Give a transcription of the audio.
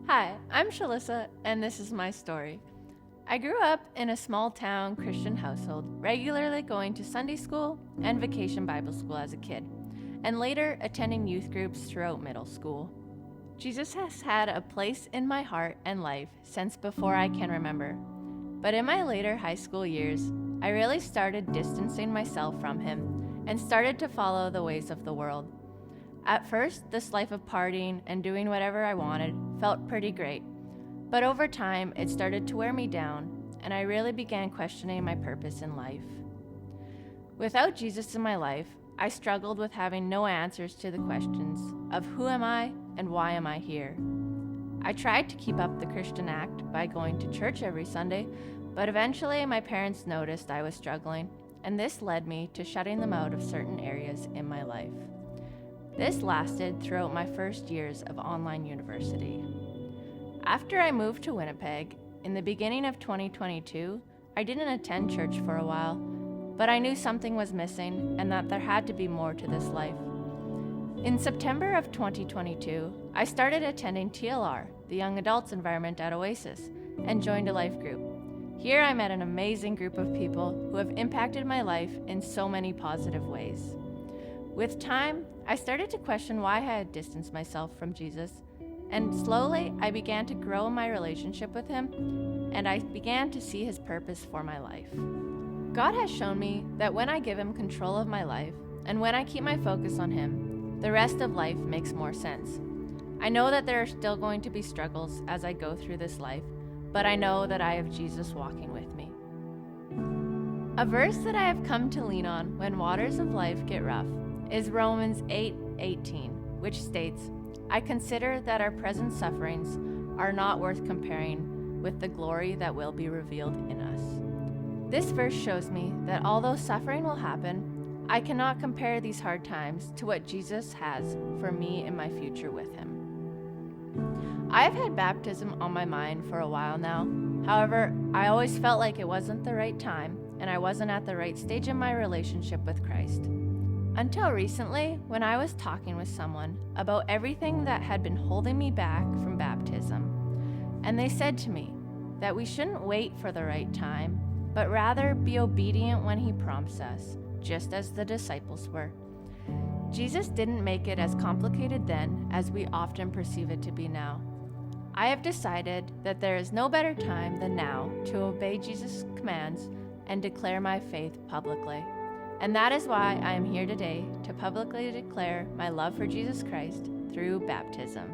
Hi, I'm Shalyssa, and this is my story. I grew up in a small town Christian household, regularly going to Sunday school and vacation Bible school as a kid, and later attending youth groups throughout middle school. Jesus has had a place in my heart and life since before I can remember. But in my later high school years, I really started distancing myself from him and started to follow the ways of the world. At first, this life of partying and doing whatever I wanted felt pretty great. But over time, it started to wear me down, and I really began questioning my purpose in life. Without Jesus in my life, I struggled with having no answers to the questions of who am I and why am I here. I tried to keep up the Christian act by going to church every Sunday, but eventually my parents noticed I was struggling, and this led me to shutting them out of certain areas in my life. This lasted throughout my first years of online university. After I moved to Winnipeg, in the beginning of 2022, I didn't attend church for a while, but I knew something was missing and that there had to be more to this life. In September of 2022, I started attending TLR, the young adults environment at Oasis, and joined a life group. Here I met an amazing group of people who have impacted my life in so many positive ways. With time, I started to question why I had distanced myself from Jesus, and slowly I began to grow my relationship with him, and I began to see his purpose for my life. God has shown me that when I give him control of my life, and when I keep my focus on him, the rest of life makes more sense. I know that there are still going to be struggles as I go through this life, but I know that I have Jesus walking with me. A verse that I have come to lean on when waters of life get rough is Romans 8:18, which states, "I consider that our present sufferings are not worth comparing with the glory that will be revealed in us." This verse shows me that although suffering will happen, I cannot compare these hard times to what Jesus has for me in my future with him. I have had baptism on my mind for a while now. However, I always felt like it wasn't the right time and I wasn't at the right stage in my relationship with Christ. Until recently, when I was talking with someone about everything that had been holding me back from baptism, and they said to me that we shouldn't wait for the right time, but rather be obedient when he prompts us, just as the disciples were. Jesus didn't make it as complicated then as we often perceive it to be now. I have decided that there is no better time than now to obey Jesus' commands and declare my faith publicly. And that is why I am here today to publicly declare my love for Jesus Christ through baptism.